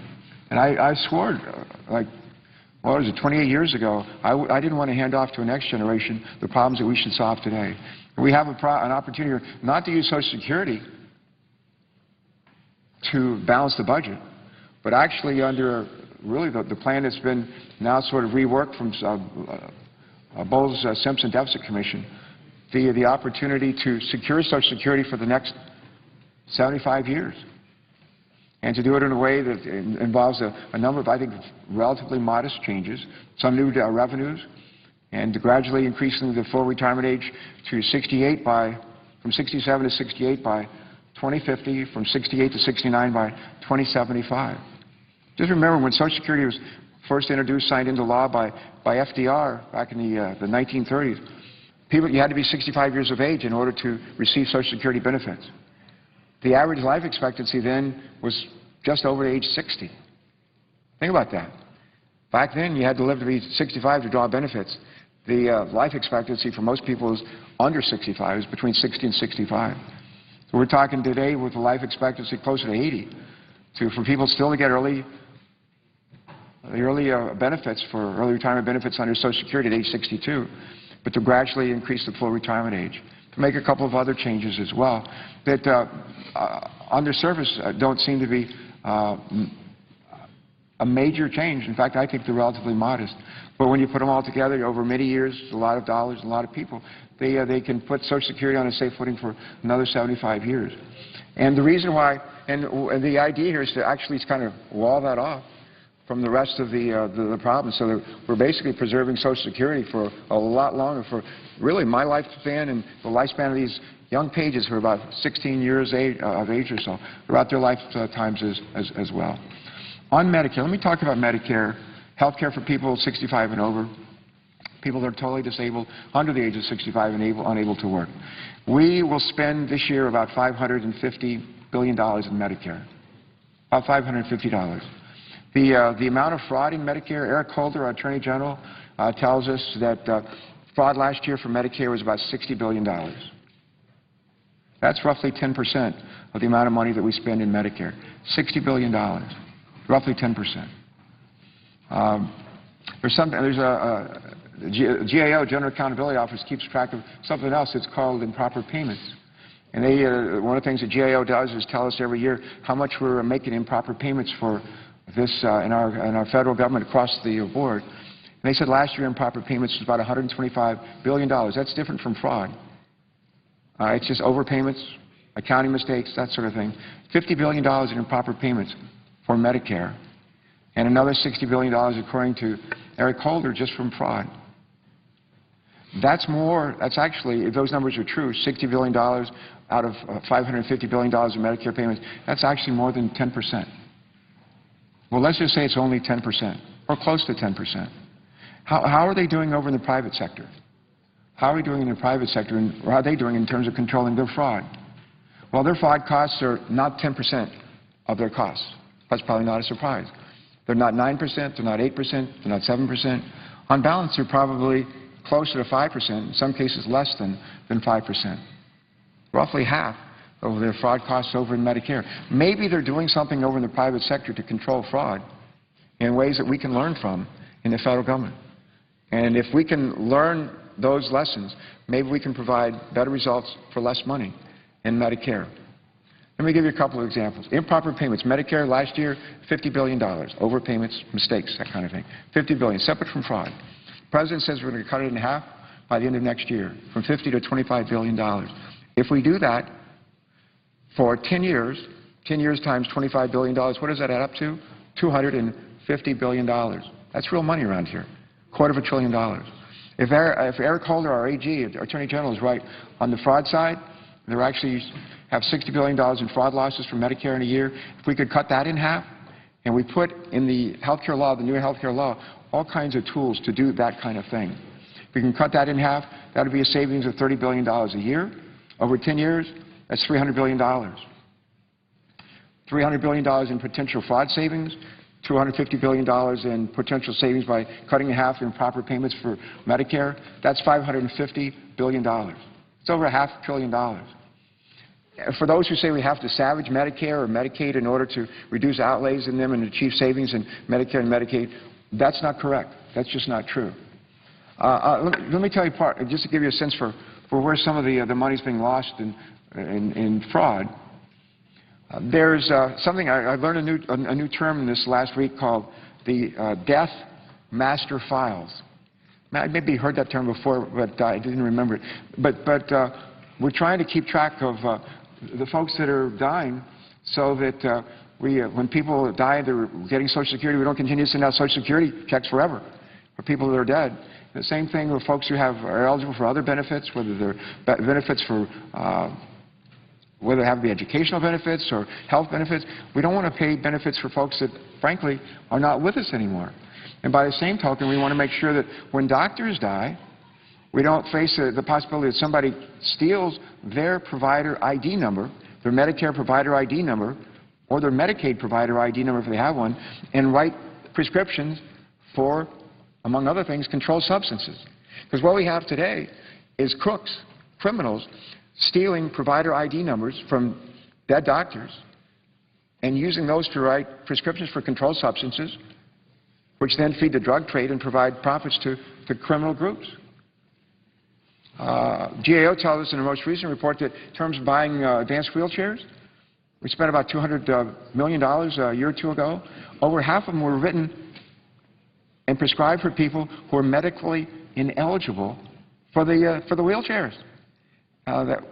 And I swore, like, what was it, 28 years ago, I didn't want to hand off to a next generation the problems that we should solve today. We have an opportunity not to use Social Security to balance the budget, but actually under really the plan that's been now sort of reworked from Bowles-Simpson Deficit Commission, the opportunity to secure Social Security for the next 75 years, and to do it in a way that involves a number of, I think, relatively modest changes, some new revenues, and gradually increasing the full retirement age to 68 from 67 to 68 by 2050, from 68 to 69 by 2075. Just remember, when Social Security was first introduced, signed into law by FDR back in the 1930s, you had to be 65 years of age in order to receive Social Security benefits. The average life expectancy then was just over age 60. Think about that. Back then, you had to live to be 65 to draw benefits. The life expectancy for most people is under 65. It was between 60 and 65. So we're talking today with a life expectancy closer to 80, for people still to get early benefits for early retirement benefits under Social Security at age 62, but to gradually increase the full retirement age, to make a couple of other changes as well that on the surface don't seem to be a major change. In fact, I think they're relatively modest. But when you put them all together over many years, a lot of dollars, a lot of people, they can put Social Security on a safe footing for another 75 years. And the reason why, and the idea here is to actually kind of wall that off from the rest of the problem, so that we're basically preserving Social Security for a lot longer, for really my lifespan and the lifespan of these young pages who are about 16 years of age or so, throughout their lifetimes as well. On Medicare, let me talk about Medicare, health care for people 65 and over, people that are totally disabled, under the age of 65 and unable to work. We will spend this year about $550 billion in Medicare, about $550. The amount of fraud in Medicare, Eric Holder, our Attorney General, tells us that fraud last year for Medicare was about $60 billion. That's roughly 10% of the amount of money that we spend in Medicare. $60 billion, roughly 10%. There's a GAO, General Accountability Office, keeps track of something else that's called improper payments. And one of the things the GAO does is tell us every year how much we're making improper payments for this in our federal government across the board. And they said last year improper payments was about $125 billion. That's different from fraud. It's just overpayments, accounting mistakes, that sort of thing. $50 billion in improper payments for Medicare, and another $60 billion, according to Eric Holder, just from fraud. That's actually, if those numbers are true, $60 billion out of $550 billion in Medicare payments, that's actually more than 10%. Well, let's just say it's only 10%, or close to 10%. How are they doing over in the private sector? How are we doing in the private sector, and how are they doing in terms of controlling their fraud? Well, their fraud costs are not 10% of their costs. That's probably not a surprise. They're not 9%, they're not 8%, they're not 7%. On balance, they're probably closer to 5%, in some cases less than 5%. Roughly half of their fraud costs over in Medicare. Maybe they're doing something over in the private sector to control fraud in ways that we can learn from in the federal government. And if we can learn those lessons, maybe we can provide better results for less money in Medicare. Let me give you a couple of examples. Improper payments. Medicare last year, $50 billion. Overpayments, mistakes, that kind of thing. $50 billion, separate from fraud. The President says we're going to cut it in half by the end of next year, from $50 to $25 billion. If we do that for 10 years, 10 years times $25 billion, what does that add up to? $250 billion. That's real money around here. $250 billion. If Eric Holder, our AG, our Attorney General, is right on the fraud side, They actually have $60 billion in fraud losses from Medicare in a year. If we could cut that in half, and we put in the health care law, the new health care law, all kinds of tools to do that kind of thing. If we can cut that in half, that would be a savings of $30 billion a year. Over 10 years, that's $300 billion. $300 billion in potential fraud savings, $250 billion in potential savings by cutting in half improper payments for Medicare. That's $550 billion. It's over $500 billion. For those who say we have to savage Medicare or Medicaid in order to reduce outlays in them and achieve savings in Medicare and Medicaid, that's not correct. That's just not true. Let me tell you just to give you a sense for where some of the money's being lost in fraud. There's something I learned a new term this last week called the death master files. Maybe you heard that term before, but I didn't remember it. But we're trying to keep track of the folks that are dying so that when people die, they're getting Social Security. We don't continue to send out Social Security checks forever for people that are dead. The same thing with folks who are eligible for other benefits, whether they're benefits for whether they have the educational benefits or health benefits. We don't want to pay benefits for folks that, frankly, are not with us anymore. And by the same token, we want to make sure that when doctors die, we don't face the possibility that somebody steals their provider ID number, their Medicare provider ID number, or their Medicaid provider ID number if they have one, and write prescriptions for, among other things, controlled substances. Because what we have today is crooks, criminals, stealing provider ID numbers from dead doctors and using those to write prescriptions for controlled substances, which then feed the drug trade and provide profits to criminal groups. GAO tells us in the most recent report that in terms of buying advanced wheelchairs, we spent about $200 million a year or two ago. Over half of them were written and prescribed for people who are medically ineligible for the wheelchairs.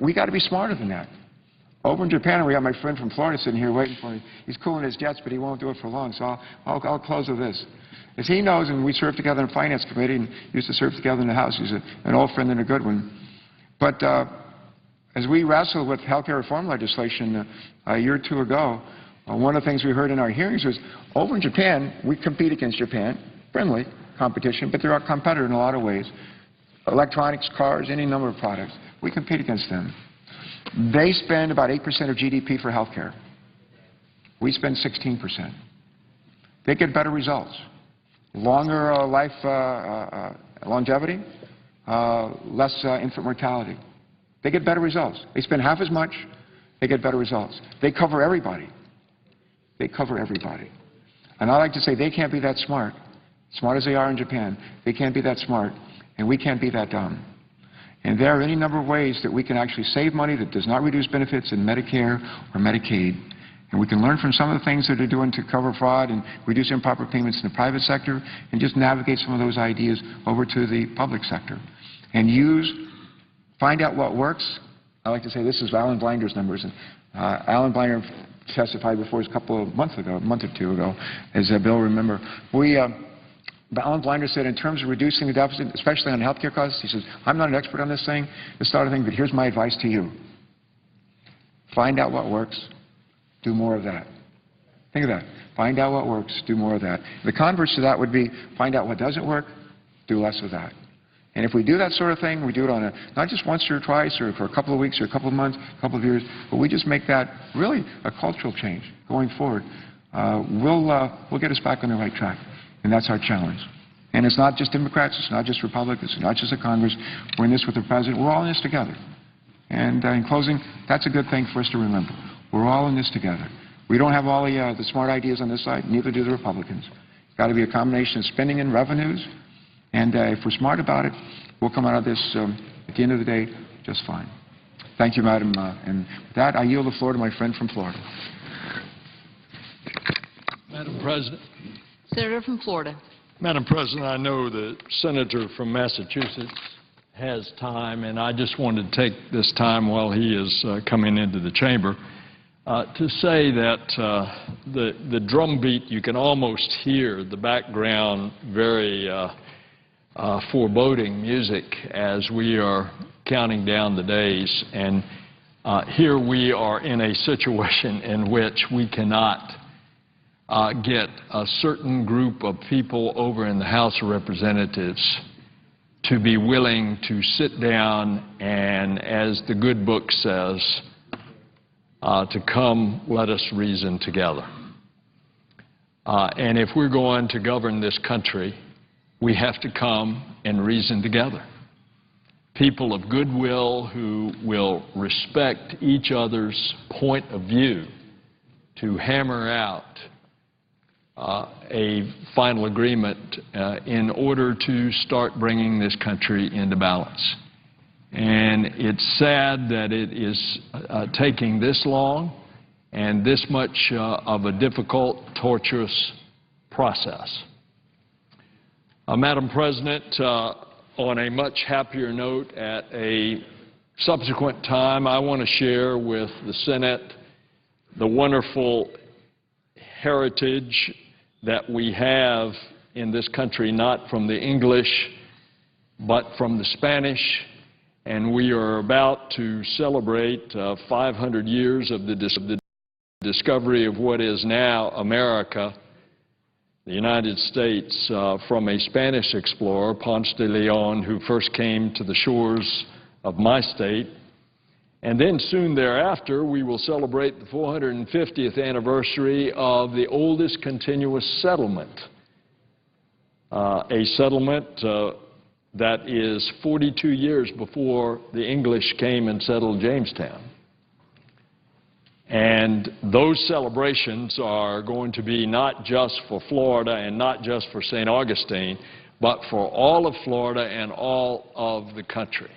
We got to be smarter than that. Over in Japan, we got my friend from Florida sitting here waiting for me. He's cooling his jets, but he won't do it for long, so I'll close with this. As he knows, and we served together in the Finance Committee and used to serve together in the House. He's an old friend and a good one. But as we wrestled with health care reform legislation a year or two ago, one of the things we heard in our hearings was, over in Japan, we compete against Japan, friendly competition, but they're our competitor in a lot of ways. Electronics, cars, any number of products. We compete against them. They spend about 8% of GDP for health care. We spend 16%. They get better results. Longer life longevity, less infant mortality. They get better results. They spend half as much. They get better results. They cover everybody. They cover everybody. And I like to say they can't be that smart as they are in Japan. They can't be that smart, and we can't be that dumb. And there are any number of ways that we can actually save money that does not reduce benefits in Medicare or Medicaid. And we can learn from some of the things that they're doing to cover fraud and reduce improper payments in the private sector and just navigate some of those ideas over to the public sector. And find out what works. I like to say this is Alan Blinder's numbers. And Alan Blinder testified before us a month or two ago, as Bill will remember. Alan Blinder said in terms of reducing the deficit, especially on health care costs, he says, I'm not an expert on this sort of thing, but here's my advice to you. Find out what works. Do more of that. Think of that. Find out what works. Do more of that. The converse to that would be find out what doesn't work. Do less of that. And if we do that sort of thing, we do it on not just once or twice or for a couple of weeks or a couple of months, a couple of years, but we just make that really a cultural change going forward, we'll get us back on the right track. And that's our challenge. And it's not just Democrats. It's not just Republicans. It's not just the Congress. We're in this with the President. We're all in this together. And in closing, that's a good thing for us to remember. We're all in this together. We don't have all the smart ideas on this side. Neither do the Republicans. It's got to be a combination of spending and revenues. And if we're smart about it, we'll come out of this, at the end of the day, just fine. Thank you, Madam. And with that, I yield the floor to my friend from Florida. Madam President. Senator from Florida. Madam President, I know the senator from Massachusetts has time, and I just wanted to take this time while he is coming into the chamber to say that the drumbeat, you can almost hear the background, very foreboding music as we are counting down the days. And Here we are in a situation in which we cannot get a certain group of people over in the House of Representatives to be willing to sit down and, as the good book says, to come, let us reason together. And if we're going to govern this country, we have to come and reason together. People of goodwill who will respect each other's point of view to hammer out a final agreement in order to start bringing this country into balance. And it's sad that it is taking this long and this much of a difficult, torturous process. Madam President, on a much happier note, at a subsequent time, I want to share with the Senate the wonderful heritage that we have in this country, not from the English, but from the Spanish. And we are about to celebrate 500 years of the discovery of what is now America, the United States, from a Spanish explorer, Ponce de Leon, who first came to the shores of my state. And then soon thereafter, we will celebrate the 450th anniversary of the oldest continuous settlement, a settlement that is 42 years before the English came and settled Jamestown. And those celebrations are going to be not just for Florida and not just for St. Augustine, but for all of Florida and all of the country.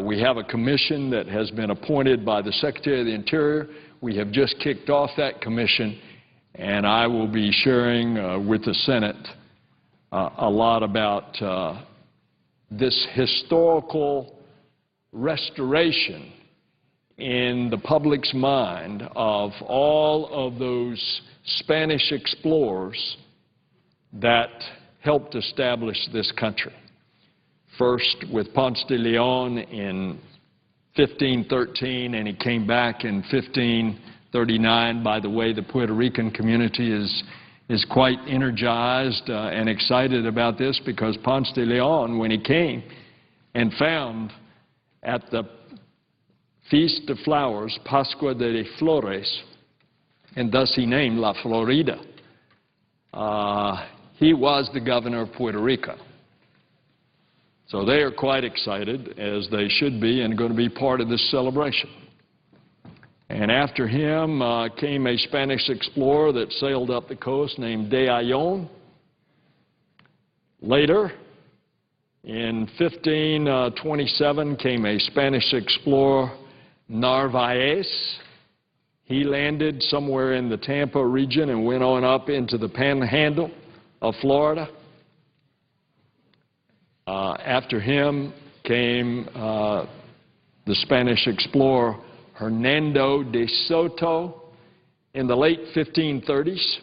We have a commission that has been appointed by the Secretary of the Interior. We have just kicked off that commission, and I will be sharing with the Senate a lot about this historical restoration in the public's mind of all of those Spanish explorers that helped establish this country. First with Ponce de Leon in 1513, and he came back in 1539. By the way, the Puerto Rican community is quite energized and excited about this, because Ponce de Leon, when he came and found at the Feast of Flowers, Pascua de Flores, and thus he named La Florida, he was the governor of Puerto Rico. So they are quite excited, as they should be, and going to be part of this celebration. And after him came a Spanish explorer that sailed up the coast named De Ayllón. Later, in 1527, came a Spanish explorer, Narvaez. He landed somewhere in the Tampa region and went on up into the panhandle of Florida. After him came the Spanish explorer Hernando de Soto in the late 1530s.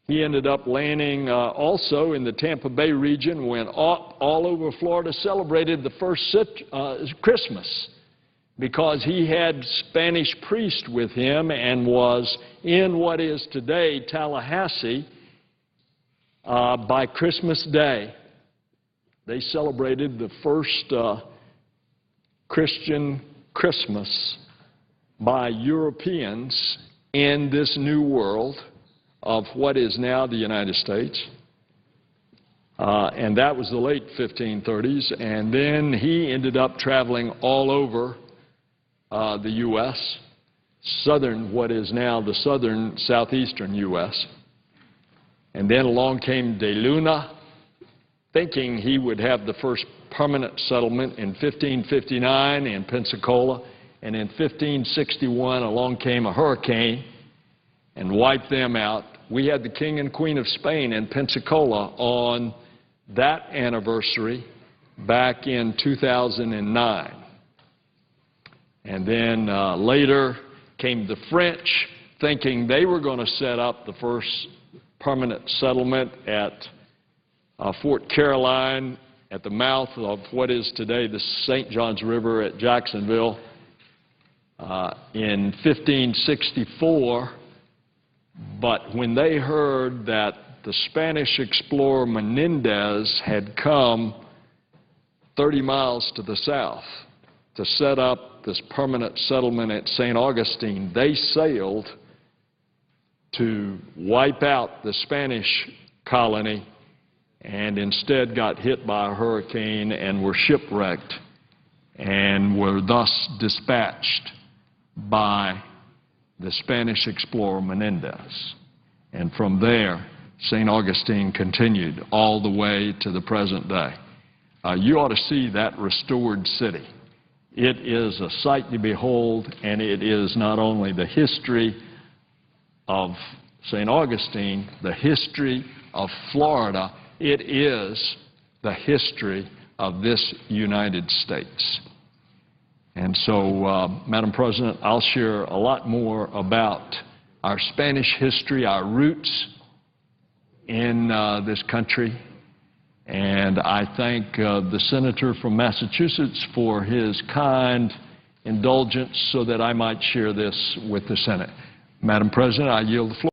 He ended up landing also in the Tampa Bay region, went all over Florida, celebrated the first Christmas, because he had Spanish priests with him and was in what is today Tallahassee by Christmas Day. They celebrated the first Christian Christmas by Europeans in this new world of what is now the United States. And that was the late 1530s. And then he ended up traveling all over the U.S., what is now the southeastern U.S. And then along came De Luna, thinking he would have the first permanent settlement in 1559 in Pensacola, and in 1561 along came a hurricane and wiped them out. We had the King and Queen of Spain in Pensacola on that anniversary back in 2009. And then later came the French, thinking they were going to set up the first permanent settlement at Fort Caroline at the mouth of what is today the St. Johns River at Jacksonville. in 1564, but when they heard that the Spanish explorer Menendez had come 30 miles to the south to set up this permanent settlement at St. Augustine, they sailed to wipe out the Spanish colony and instead got hit by a hurricane and were shipwrecked and were thus dispatched by the Spanish explorer Menendez. And from there, St. Augustine continued all the way to the present day. You ought to see that restored city. It is a sight to behold, and it is not only the history of St. Augustine, the history of Florida, it is the history of this United States. And so, Madam President, I'll share a lot more about our Spanish history, our roots in this country. And I thank the senator from Massachusetts for his kind indulgence so that I might share this with the Senate. Madam President, I yield the floor.